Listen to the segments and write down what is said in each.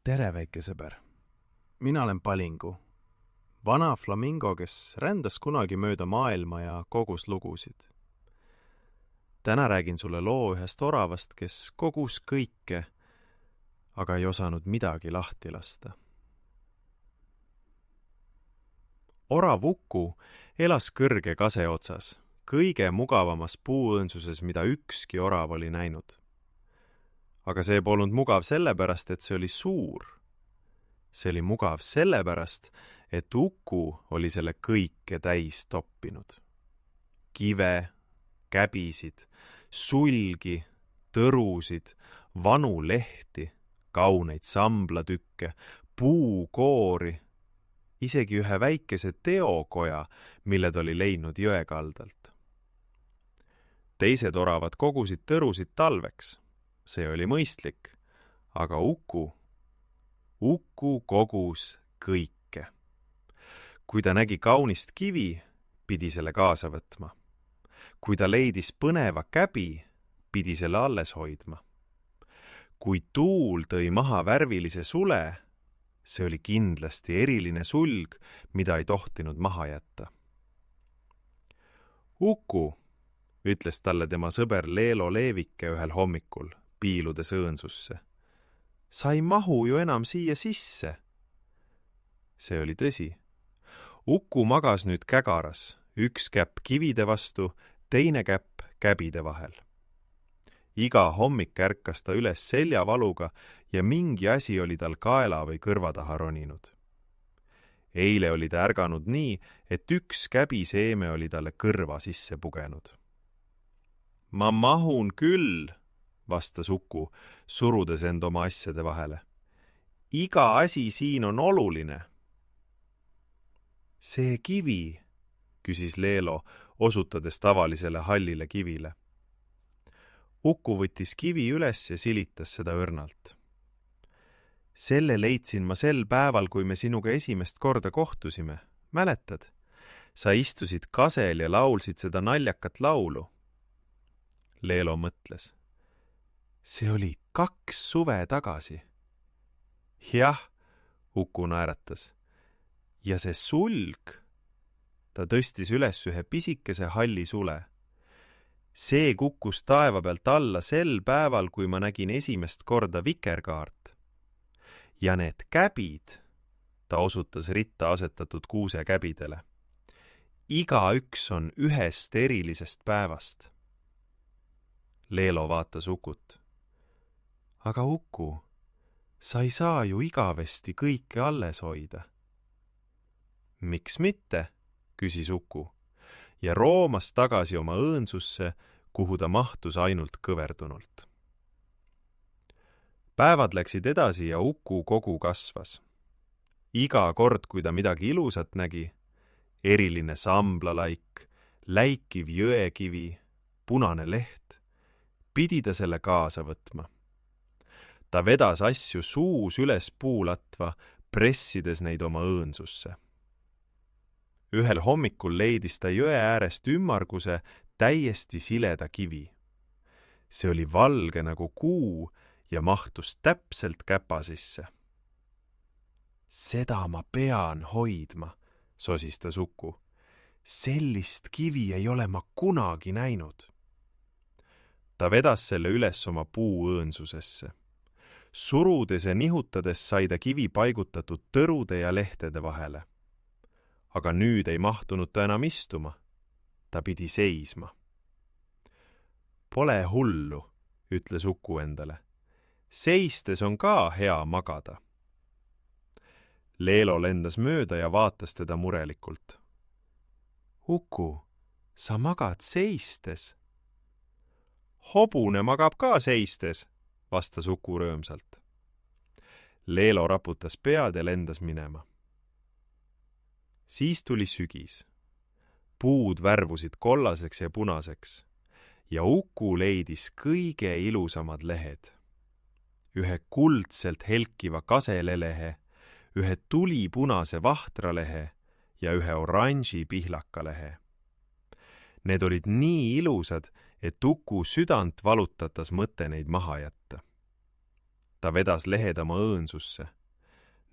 Tere, väike sõber. Mina olen Palingu. Vana flamingo, kes rändas kunagi mööda maailma ja kogus lugusid. Täna räägin sulle loo ühest oravast, kes kogus kõike, aga ei osanud midagi lahti lasta. Orav Uku elas kõrge kase otsas, kõige mugavamas puuõõnsuses, mida ükski orav oli näinud. Aga see polnud mugav sellepärast, et see oli suur. See oli mugav sellepärast, et Uku oli selle kõike täis toppinud. Kive, käbisid, sulgi, tõrusid, vanu lehti, kauneid samblatükke, puukoori, isegi ühe väikese teokoja, mille ta oli leidnud jõekaldalt. Teised oravad kogusid tõrusid talveks. See oli mõistlik, aga Uku kogus kõike. Kui ta nägi kaunist kivi, pidi selle kaasa võtma. Kui ta leidis põneva käbi, pidi selle alles hoidma. Kui tuul tõi maha värvilise sule, see oli kindlasti eriline sulg, mida ei tohtinud maha jätta. Uku, ütles talle tema sõber Leelo Leevike ühel hommikul, piiludes õõnsusse. Sa ei mahu ju enam siia sisse. See oli tõsi. Uku magas nüüd kägaras, üks käpp kivide vastu, teine käpp käbide vahel. Iga hommik ärkas ta üles seljavaluga ja mingi asi oli tal kaela või kõrva taha roninud. Eile oli ta ärganud nii, et üks käbiseeme oli talle kõrva sisse pugenud. Ma mahun küll, vastas Uku, surudes end oma asjade vahele. Iga asi siin on oluline. See kivi, küsis Leelo, osutades tavalisele hallile kivile. Uku võttis kivi üles ja silitas seda õrnalt. Selle leidsin ma sel päeval, kui me sinuga esimest korda kohtusime. Mäletad? Sa istusid kasel ja laulsid seda naljakat laulu. Leelo mõtles. See oli 2 suve tagasi. Jah, Uku naeratas. Ja see sulg, ta tõstis üles ühe pisikese halli sule. See kukkus taeva pealt alla sel päeval, kui ma nägin esimest korda vikerkaart. Ja need käbid, ta osutas ritta asetatud kuusekäbidele. Iga üks on ühest erilisest päevast. Leelo vaatas Ukut. Aga Uku, sa ei saa ju igavesti kõike alles hoida. Miks mitte, küsis Uku ja roomas tagasi oma õõnsusse, kuhu ta mahtus ainult kõverdunult. Päevad läksid edasi ja Uku kogu kasvas. Iga kord, kui ta midagi ilusat nägi, eriline samblalaik, läikiv jõekivi, punane leht, pidi ta selle kaasa võtma. Ta vedas asju suus üles puulatva, pressides neid oma õõnsusse. Ühel hommikul leidis ta jõe äärest ümmarguse, täiesti sileda kivi. See oli valge nagu kuu ja mahtus täpselt käpa sisse. Seda ma pean hoidma, sosistas Uku. Sellist kivi ei ole ma kunagi näinud. Ta vedas selle üles oma puuõõnsusesse. Surudes ja nihutades sai ta kivi paigutatud tõrude ja lehtede vahele. Aga nüüd ei mahtunud ta enam istuma. Ta pidi seisma. Pole hullu, ütles Uku endale. Seistes on ka hea magada. Leelo lendas mööda ja vaatas teda murelikult. Uku, sa magad seistes. Hobune magab ka seistes, vastas Uku rõõmsalt. Leelo raputas pead ja lendas minema. Siis tuli sügis. Puud värvusid kollaseks ja punaseks ja Uku leidis kõige ilusamad lehed. Ühe kuldselt helkiva kaselelehe, ühe tulipunase vahtralehe ja ühe oranži pihlakalehe. Need olid nii ilusad, et Uku südant valutatas mõte neid maha jätta. Ta vedas lehed oma õõnsusse.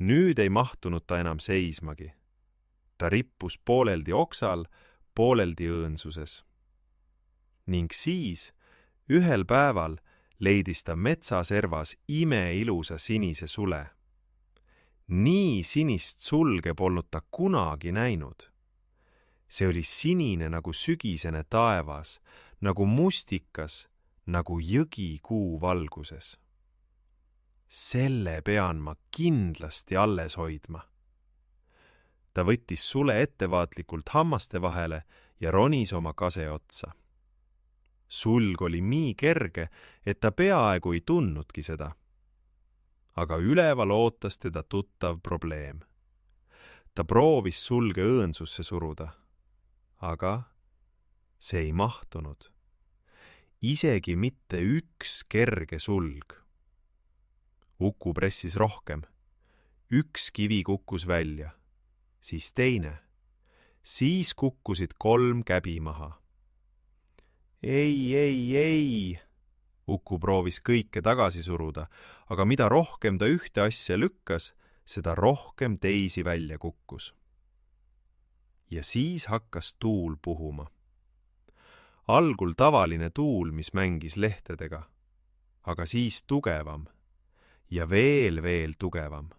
Nüüd ei mahtunud ta enam seismagi. Ta rippus pooleldi oksal, pooleldi õõnsuses. Ning siis, ühel päeval, leidis ta metsaservas imeilusa sinise sule. Nii sinist sulge polnud ta kunagi näinud. See oli sinine nagu sügisene taevas, nagu mustikas, nagu jõgi kuu valguses. Selle pean ma kindlasti alles hoidma. Ta võttis sule ettevaatlikult hammaste vahele ja ronis oma kase otsa. Sulg oli nii kerge, et ta peaaegu ei tundnudki seda. Aga üleval ootas teda tuttav probleem. Ta proovis sulge õõnsusse suruda, aga see ei mahtunud. Isegi mitte üks kerge sulg. Uku pressis rohkem. Üks kivi kukkus välja, siis teine. Siis kukkusid 3 käbi maha. Ei. Uku proovis kõike tagasi suruda, aga mida rohkem ta ühte asja lükkas, seda rohkem teisi välja kukkus. Ja siis hakkas tuul puhuma. Algul tavaline tuul, mis mängis lehtedega, aga siis tugevam ja veel tugevam.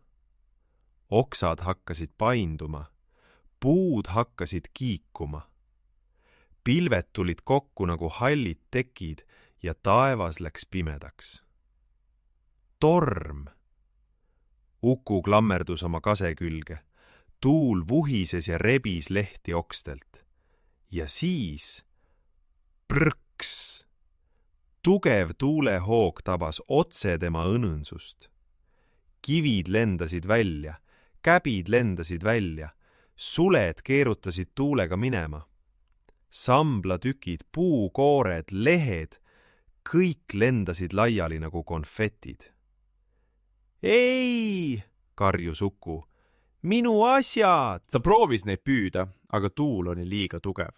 Oksad hakkasid painduma, puud hakkasid kiikuma. Pilved tulid kokku nagu hallid tekid ja taevas läks pimedaks. Torm! Uku klammerdus oma kase külge. Tuul vuhises ja rebis lehti okstelt. Ja siis prõks! Tugev tuulehoog tabas otse tema õnõnsust. Kivid lendasid välja, käbid lendasid välja, suled keerutasid tuulega minema. Samblatükid, puukoored, lehed, kõik lendasid laiali nagu konfetid. Ei, karjus Uku, minu asjad! Ta proovis neid püüda, aga tuul oli liiga tugev.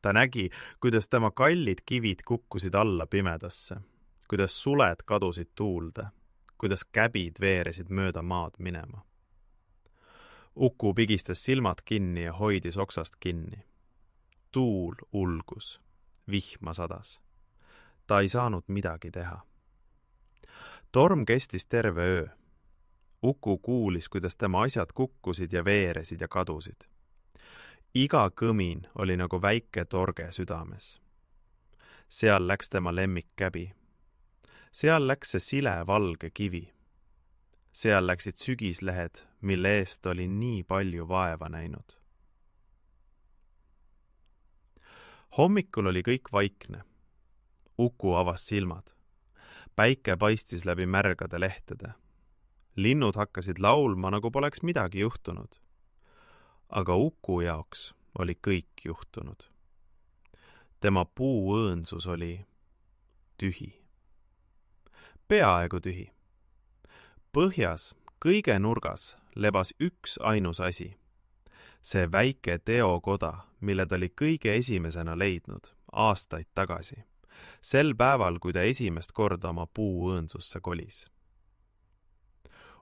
Ta nägi, kuidas tema kallid kivid kukkusid alla pimedasse, kuidas suled kadusid tuulde, kuidas käbid veeresid mööda maad minema. Uku pigistas silmad kinni ja hoidis oksast kinni. Tuul ulgus, vihma sadas. Ta ei saanud midagi teha. Torm kestis terve öö. Uku kuulis, kuidas tema asjad kukkusid ja veeresid ja kadusid. Iga kõmin oli nagu väike torge südames. Seal läks tema lemmikkäbi. Seal läks see sile valge kivi. Seal läksid sügislehed, mille eest oli nii palju vaeva näinud. Hommikul oli kõik vaikne. Uku avas silmad. Päike paistis läbi märgade lehtede. Linnud hakkasid laulma, nagu poleks midagi juhtunud. Aga Uku jaoks oli kõik juhtunud. Tema puuõõnsus oli tühi. Peaaegu tühi. Põhjas, kõige nurgas, lebas üks ainus asi. See väike teokoda, mille ta oli kõige esimesena leidnud, aastaid tagasi. Sel päeval, kui ta esimest korda oma puuõõnsusse kolis.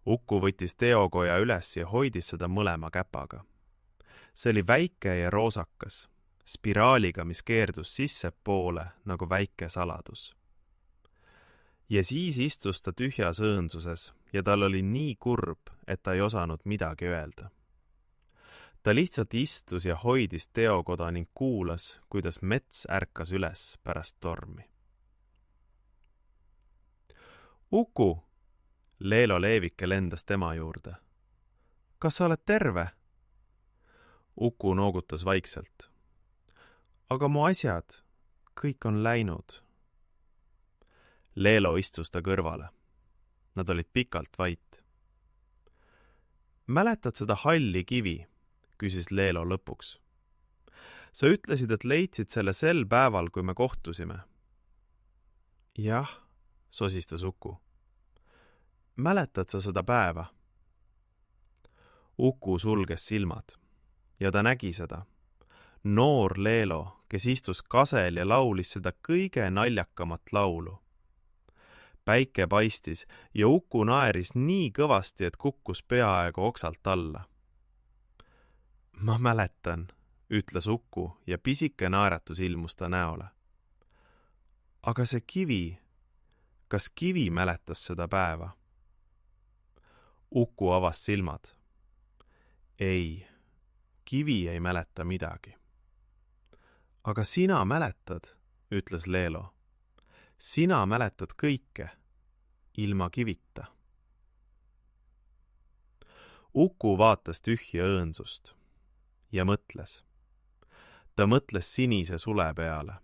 Uku võttis teokoja üles ja hoidis seda mõlema käpaga. See oli väike ja roosakas, spiraaliga, mis keerdus sissepoole nagu väike saladus. Ja siis istus ta tühjas õõnsuses ja tal oli nii kurb, et ta ei osanud midagi öelda. Ta lihtsalt istus ja hoidis teokoda ning kuulas, kuidas mets ärkas üles pärast tormi. Uku! Leelo Leevike lendas tema juurde. Kas sa oled terve? Uku noogutas vaikselt. Aga mu asjad, kõik on läinud. Leelo istus ta kõrvale. Nad olid pikalt vait. Mäletad seda halli kivi? Küsis Leelo lõpuks. Sa ütlesid, et leidsid selle sel päeval, kui me kohtusime. Jah, sosistas Uku. Mäletad sa seda päeva? Uku sulges silmad ja ta nägi seda. Noor Leelo, kes istus kasel ja laulis seda kõige naljakamat laulu. päike paistis ja Uku naeris nii kõvasti, et kukkus peaaegu oksalt alla. Ma mäletan, ütles Uku ja pisike naeratus ilmus ta näole. Aga see kivi, kas kivi mäletas seda päeva? Uku avas silmad. Ei, kivi ei mäleta midagi. Aga sina mäletad, ütles Leelo. Sina mäletad kõike, ilma kivita. Uku vaatas tühja õõnsust ja mõtles. Ta mõtles sinise sule peale.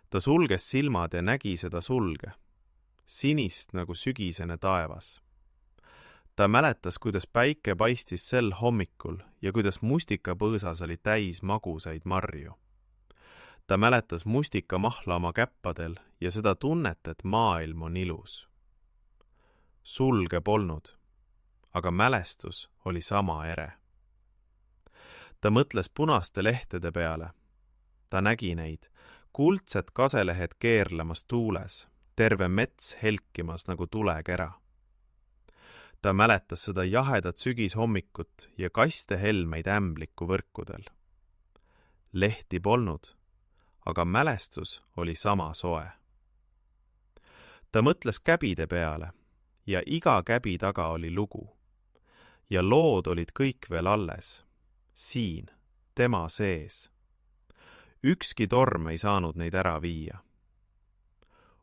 Ta sulges silmad ja nägi seda sulge, sinist nagu sügisene taevas. Ta mäletas, kuidas päike paistis sel hommikul ja kuidas mustikapõõsas oli täis magusaid marju. Ta mäletas mustikamahla oma käppadel ja seda tunnet, et maailm on ilus. Sulge polnud, aga mälestus oli sama ere. Ta mõtles punaste lehtede peale. Ta nägi neid, kuldsed kaselehed keerlemas tuules, terve mets helkimas nagu tulekera. Ta mäletas seda jahedat sügishommikut ja kaste helmeid ämbliku võrkudel. Lehti polnud, aga mälestus oli sama soe. Ta mõtles käbide peale ja iga käbi taga oli lugu. Ja lood olid kõik veel alles, siin, tema sees. Ükski torm ei saanud neid ära viia.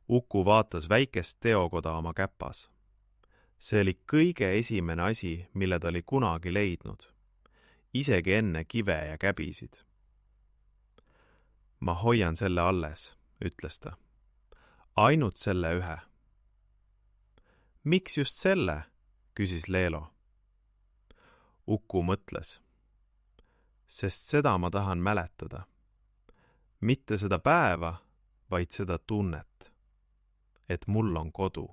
Uku vaatas väikest teokoda oma käpas. See oli kõige esimene asi, mille ta oli kunagi leidnud, isegi enne kive ja käbisid. Ma hoian selle alles, ütles ta. Ainult selle ühe. Miks just selle, küsis Leelo. Uku mõtles. Sest seda ma tahan mäletada. Mitte seda päeva, vaid seda tunnet, et mul on kodu.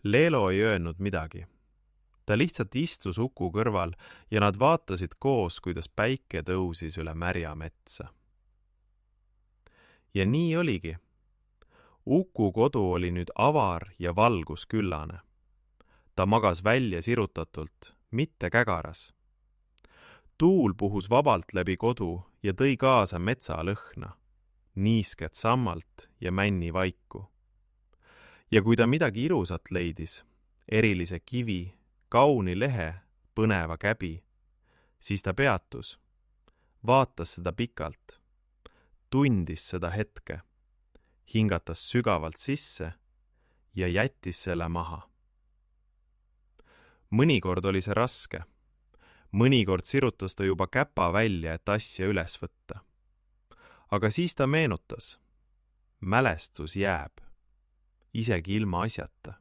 Leelo ei öelnud midagi. Ta lihtsalt istus Uku kõrval ja nad vaatasid koos, kuidas päike tõusis üle märja metsa. Ja nii oligi. Uku kodu oli nüüd avar ja valgusküllane. Ta magas välja sirutatult, mitte kägaras. Tuul puhus vabalt läbi kodu ja tõi kaasa metsalõhna, niisket sammalt ja männi vaiku. Ja kui ta midagi ilusat leidis, erilise kivi, kauni lehe, põneva käbi, siis ta peatus, vaatas seda pikalt, tundis seda hetke, hingatas sügavalt sisse ja jättis selle maha. Mõnikord oli see raske. Mõnikord sirutas ta juba käpa välja, et asja üles võtta. Aga siis ta meenutas. Mälestus jääb, isegi ilma asjata.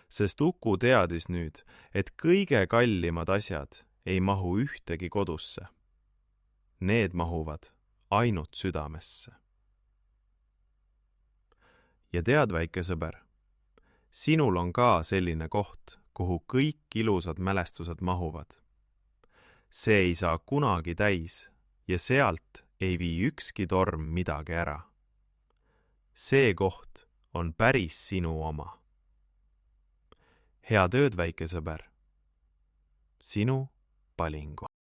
Sest Uku teadis nüüd, et kõige kallimad asjad ei mahu ühtegi kodusse. Need mahuvad ainult südamesse. Ja tead, väike sõber, sinul on ka selline koht, kuhu kõik ilusad mälestused mahuvad. See ei saa kunagi täis ja sealt ei vii ükski torm midagi ära. See koht on päris sinu oma. Head ööd, väike sõber. Sinu Palingu.